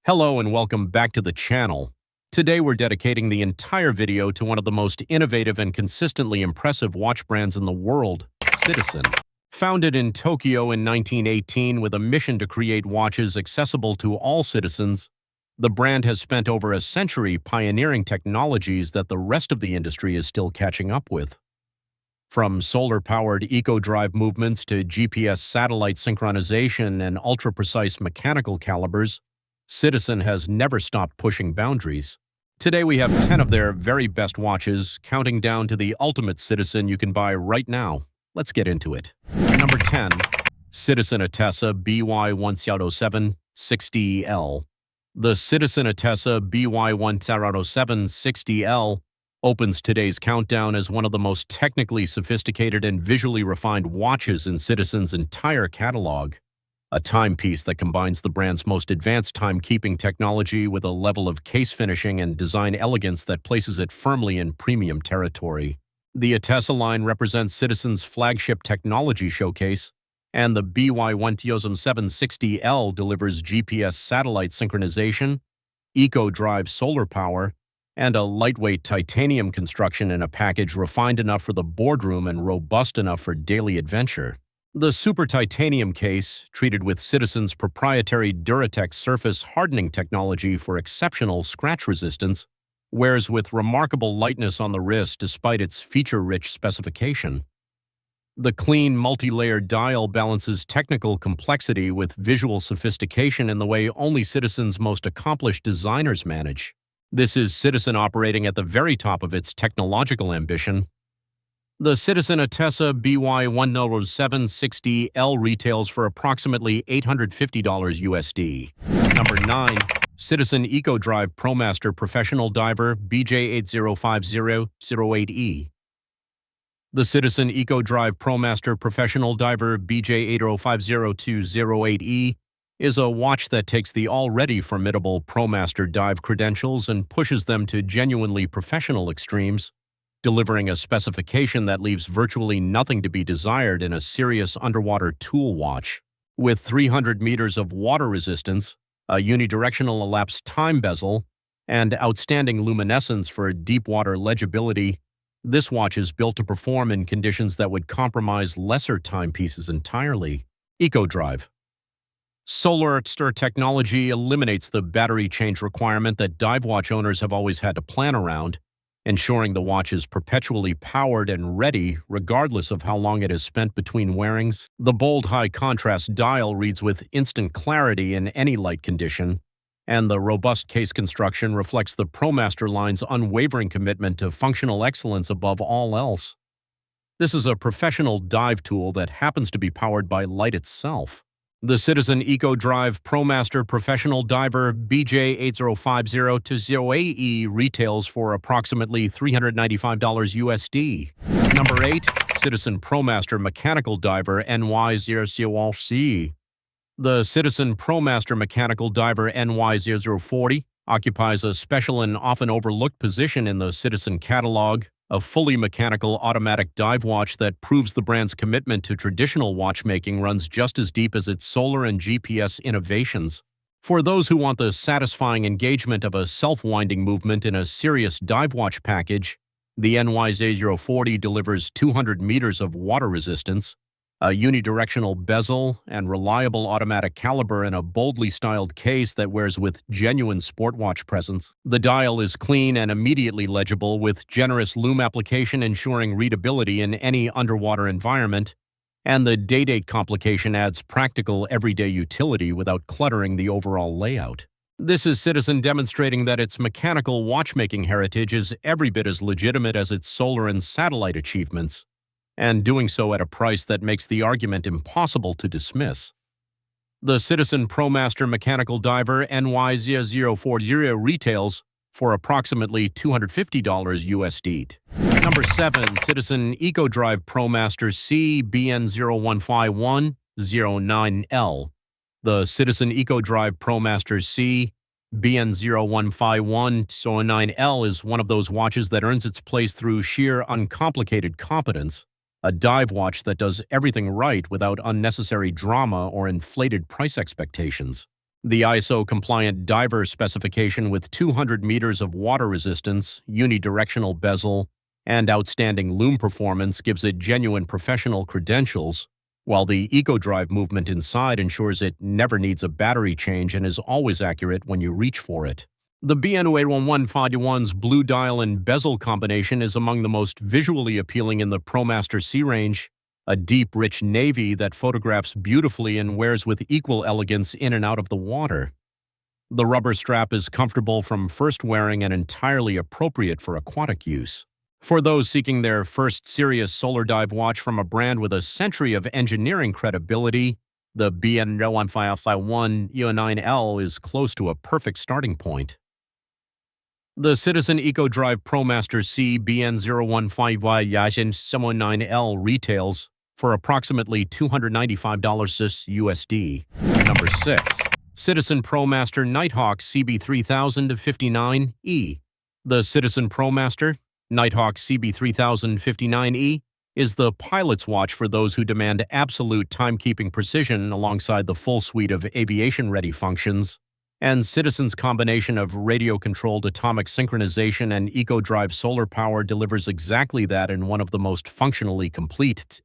Hello and welcome back to the channel. Today we're dedicating the entire video to one of the most innovative and consistently impressive watch brands in the world, Citizen. Founded in Tokyo in 1918 with a mission to create watches accessible to all citizens, the brand has spent over a century pioneering technologies that the rest of the industry is still catching up with. From solar-powered Eco Drive movements to GPS satellite synchronization and ultra-precise mechanical calibers, Citizen has never stopped pushing boundaries. Today we have 10 of their very best watches, counting down to the ultimate Citizen you can buy right now. Let's get into it. Number 10. Citizen Attesa BY1007 60L. The Citizen Attesa BY1007 60L opens today's countdown as one of the most technically sophisticated and visually refined watches in Citizen's entire catalog. A timepiece that combines the brand's most advanced timekeeping technology with a level of case finishing and design elegance that places it firmly in premium territory. The Attesa line represents Citizen's flagship technology showcase, and the BY1007 60L delivers GPS satellite synchronization, Eco Drive solar power, and a lightweight titanium construction in a package refined enough for the boardroom and robust enough for daily adventure. The super titanium case, treated with Citizen's proprietary Duratex surface hardening technology for exceptional scratch resistance, wears with remarkable lightness on the wrist despite its feature-rich specification. The clean, multi-layered dial balances technical complexity with visual sophistication in the way only Citizen's most accomplished designers manage. This is Citizen operating at the very top of its technological ambition. The Citizen Attesa BY1007 60L retails for approximately $850 USD. Number 9. Citizen Eco Drive Promaster Professional Diver BJ8050 08E. The Citizen Eco Drive Promaster Professional Diver BJ8050 08E is a watch that takes the already formidable Promaster dive credentials and pushes them to genuinely professional extremes, delivering a specification that leaves virtually nothing to be desired in a serious underwater tool watch. With 300 meters of water resistance, a unidirectional elapsed time bezel, and outstanding luminescence for deep water legibility, this watch is built to perform in conditions that would compromise lesser timepieces entirely. Eco Drive. Solar stir technology eliminates the battery change requirement that dive watch owners have always had to plan around, ensuring the watch is perpetually powered and ready regardless of how long it is spent between wearings. The bold high-contrast dial reads with instant clarity in any light condition, and the robust case construction reflects the Promaster line's unwavering commitment to functional excellence above all else. This is a professional dive tool that happens to be powered by light itself. The Citizen Eco Drive Promaster Professional Diver BJ8050 08E retails for approximately $395 USD. Number 8. Citizen Promaster Mechanical Diver NY0040. The Citizen Promaster Mechanical Diver NY0040 occupies a special and often overlooked position in the Citizen catalog, a fully mechanical automatic dive watch that proves the brand's commitment to traditional watchmaking runs just as deep as its solar and GPS innovations. For those who want the satisfying engagement of a self-winding movement in a serious dive watch package, the NY0040 delivers 200 meters of water resistance, a unidirectional bezel, and reliable automatic caliber in a boldly styled case that wears with genuine sport watch presence. The dial is clean and immediately legible, with generous lume application ensuring readability in any underwater environment, and the day-date complication adds practical everyday utility without cluttering the overall layout. This is Citizen demonstrating that its mechanical watchmaking heritage is every bit as legitimate as its solar and satellite achievements, and doing so at a price that makes the argument impossible to dismiss. The Citizen Promaster Mechanical Diver NY0040 retails for approximately $250 USD. Number 7. Citizen Eco Drive Promaster Sea BN0151 09L. The Citizen Eco Drive Promaster Sea BN0151 09L is one of those watches that earns its place through sheer uncomplicated competence. A dive watch that does everything right without unnecessary drama or inflated price expectations. The ISO-compliant diver specification with 200 meters of water resistance, unidirectional bezel, and outstanding loom performance gives it genuine professional credentials, while the Eco Drive movement inside ensures it never needs a battery change and is always accurate when you reach for it. The BN0151's blue dial and bezel combination is among the most visually appealing in the Promaster Sea range, a deep, rich navy that photographs beautifully and wears with equal elegance in and out of the water. The rubber strap is comfortable from first wearing and entirely appropriate for aquatic use. For those seeking their first serious solar dive watch from a brand with a century of engineering credibility, the BN0150 EO9L is close to a perfect starting point. The Citizen Eco Drive Promaster Sea BN0150 retails for approximately $295 USD. Number 6. Citizen Promaster Nighthawk CB3000-59E. The Citizen Promaster Nighthawk CB3000-59E is the pilot's watch for those who demand absolute timekeeping precision alongside the full suite of aviation-ready functions, and Citizen's combination of radio-controlled atomic synchronization and Eco Drive solar power delivers exactly that in one of the most functionally complete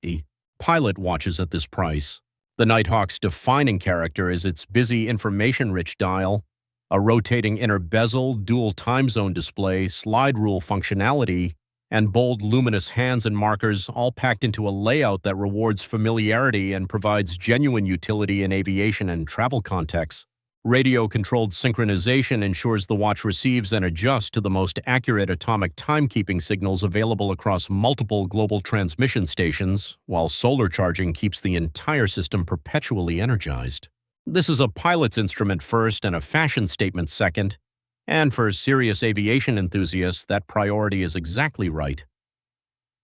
pilot watches at this price. The Nighthawk's defining character is its busy, information-rich dial, a rotating inner bezel, dual time zone display, slide rule functionality, and bold, luminous hands and markers, all packed into a layout that rewards familiarity and provides genuine utility in aviation and travel contexts. Radio-controlled synchronization ensures the watch receives and adjusts to the most accurate atomic timekeeping signals available across multiple global transmission stations, while solar charging keeps the entire system perpetually energized. This is a pilot's instrument first and a fashion statement second, and for serious aviation enthusiasts, that priority is exactly right.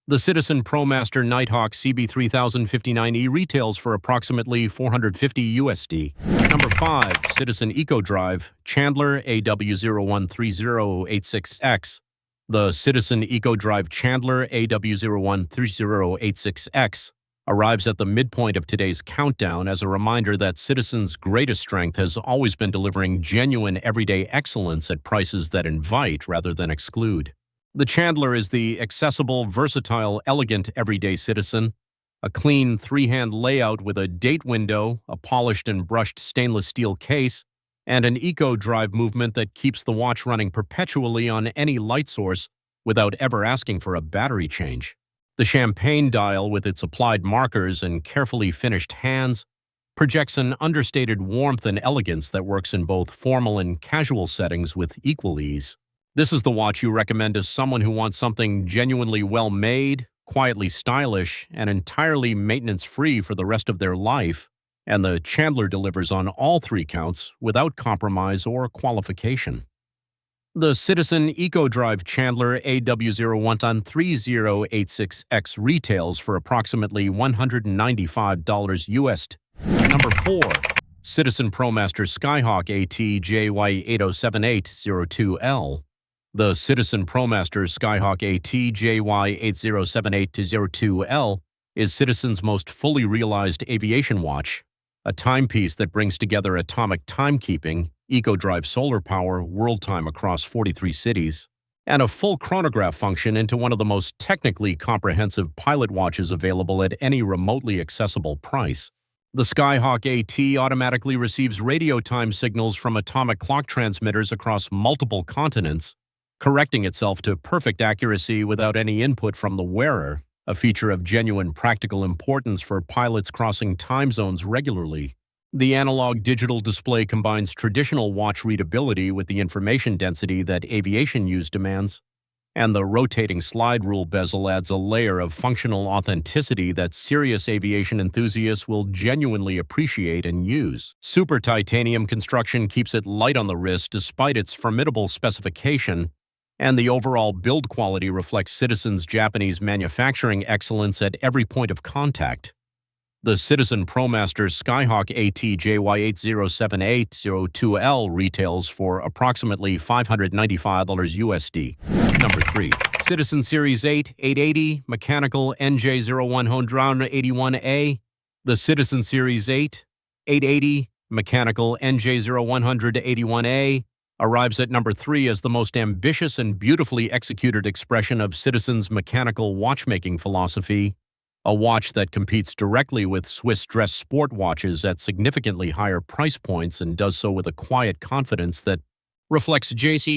The Citizen Promaster Nighthawk CB3000-59E retails for approximately $450 USD. Number 5. Citizen Eco Drive Chandler AW013086X. The Citizen Eco Drive Chandler AW013086X arrives at the midpoint of today's countdown as a reminder that Citizen's greatest strength has always been delivering genuine everyday excellence at prices that invite rather than exclude. The Chandler is the accessible, versatile, elegant everyday Citizen, a clean three-hand layout with a date window, a polished and brushed stainless steel case, and an Eco Drive movement that keeps the watch running perpetually on any light source without ever asking for a battery change. The champagne dial, with its applied markers and carefully finished hands, projects an understated warmth and elegance that works in both formal and casual settings with equal ease. This is the watch you recommend to someone who wants something genuinely well-made, quietly stylish, and entirely maintenance-free for the rest of their life, and the Chandler delivers on all three counts without compromise or qualification. The Citizen Eco Drive Chandler AW013086X retails for approximately $195 USD. Number 4. Citizen Promaster Skyhawk A T JY8078 02L. The Citizen Promaster Skyhawk A T JY8078 02L is Citizen's most fully realized aviation watch, a timepiece that brings together atomic timekeeping, Eco Drive solar power, world time across 43 cities, and a full chronograph function into one of the most technically comprehensive pilot watches available at any remotely accessible price. The Skyhawk AT automatically receives radio time signals from atomic clock transmitters across multiple continents, correcting itself to perfect accuracy without any input from the wearer, a feature of genuine practical importance for pilots crossing time zones regularly. The analog-digital display combines traditional watch readability with the information density that aviation use demands, and the rotating slide rule bezel adds a layer of functional authenticity that serious aviation enthusiasts will genuinely appreciate and use. Super titanium construction keeps it light on the wrist despite its formidable specification, and the overall build quality reflects Citizen's Japanese manufacturing excellence at every point of contact. The Citizen Promaster Skyhawk A T JY8078 02L retails for approximately $595 USD. Number 3. Citizen Series 8 880 Mechanical NJ0150 81A. The Citizen Series 8 880 Mechanical NJ0100-81A arrives at number 3 as the most ambitious and beautifully executed expression of Citizen's mechanical watchmaking philosophy, a watch that competes directly with Swiss dress sport watches at significantly higher price points and does so with a quiet confidence that reflects JC.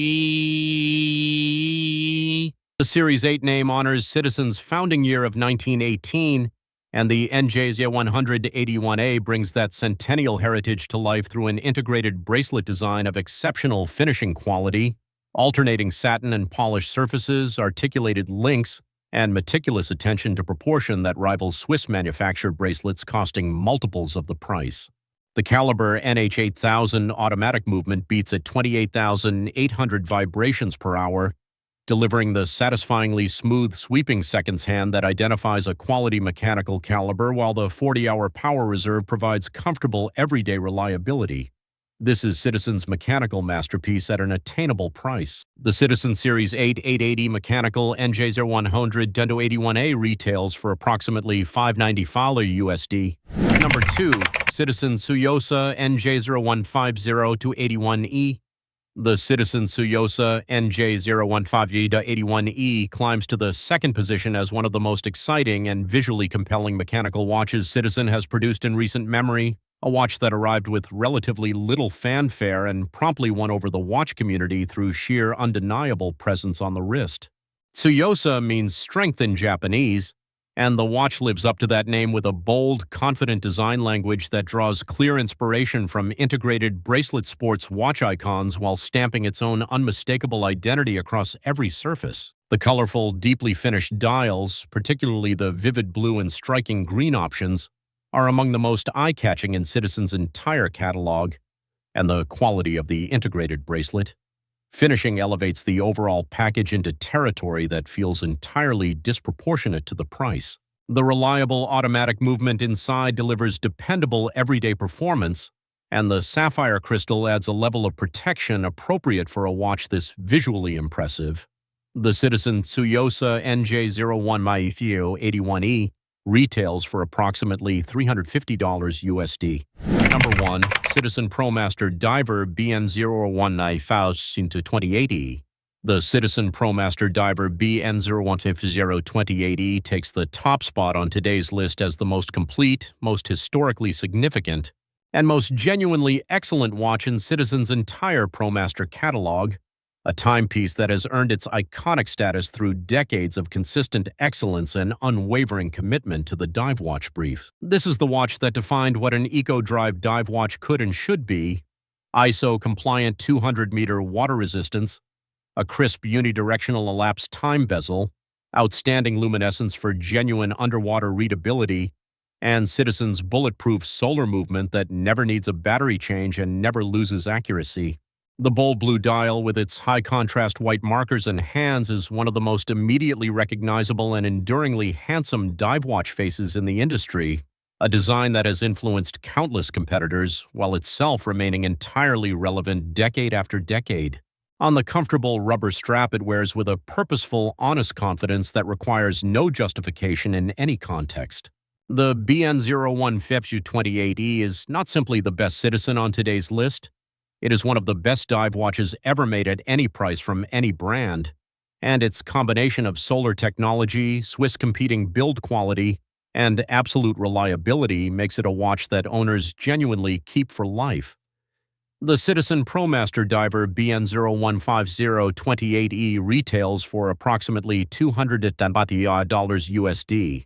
The Series 8 name honors Citizen's founding year of 1918, and the NJ0100-81A brings that centennial heritage to life through an integrated bracelet design of exceptional finishing quality, alternating satin and polished surfaces, articulated links, and meticulous attention to proportion that rivals Swiss-manufactured bracelets costing multiples of the price. The caliber NH8000 automatic movement beats at 28,800 vibrations per hour, delivering the satisfyingly smooth sweeping seconds hand that identifies a quality mechanical caliber, while the 40-hour power reserve provides comfortable everyday reliability. This is Citizen's mechanical masterpiece at an attainable price. The Citizen Series 8 880 mechanical NJ0100-81A retails for approximately $595 USD. Number 2, Citizen Tsuyosa NJ0150-81E. The Citizen Tsuyosa NJ0150-81E climbs to the second position as one of the most exciting and visually compelling mechanical watches Citizen has produced in recent memory, a watch that arrived with relatively little fanfare and promptly won over the watch community through sheer undeniable presence on the wrist. Tsuyosa means strength in Japanese, and the watch lives up to that name with a bold, confident design language that draws clear inspiration from integrated bracelet sports watch icons while stamping its own unmistakable identity across every surface. The colorful, deeply finished dials, particularly the vivid blue and striking green options, are among the most eye-catching in Citizen's entire catalog, and the quality of the integrated bracelet finishing elevates the overall package into territory that feels entirely disproportionate to the price. The reliable automatic movement inside delivers dependable everyday performance, and the sapphire crystal adds a level of protection appropriate for a watch this visually impressive. The Citizen Tsuyosa NJ0150-81E retails for approximately $350 USD. Number 1, Citizen Promaster Diver BN0150 The Citizen Promaster Diver BN0150 takes the top spot on today's list as the most complete, most historically significant, and most genuinely excellent watch in Citizen's entire Promaster catalog, a timepiece that has earned its iconic status through decades of consistent excellence and unwavering commitment to the dive watch brief. This is the watch that defined what an Eco Drive dive watch could and should be: ISO-compliant 200-meter water resistance, a crisp unidirectional elapsed time bezel, outstanding luminescence for genuine underwater readability, and Citizen's bulletproof solar movement that never needs a battery change and never loses accuracy. The bold blue dial with its high-contrast white markers and hands is one of the most immediately recognizable and enduringly handsome dive watch faces in the industry, a design that has influenced countless competitors while itself remaining entirely relevant decade after decade. On the comfortable rubber strap it wears with a purposeful, honest confidence that requires no justification in any context. The BN0150-28E is not simply the best Citizen on today's list. It is one of the best dive watches ever made at any price from any brand, and its combination of solar technology, Swiss competing build quality, and absolute reliability makes it a watch that owners genuinely keep for life. The Citizen Promaster Diver BN0150-28E retails for approximately $200 USD.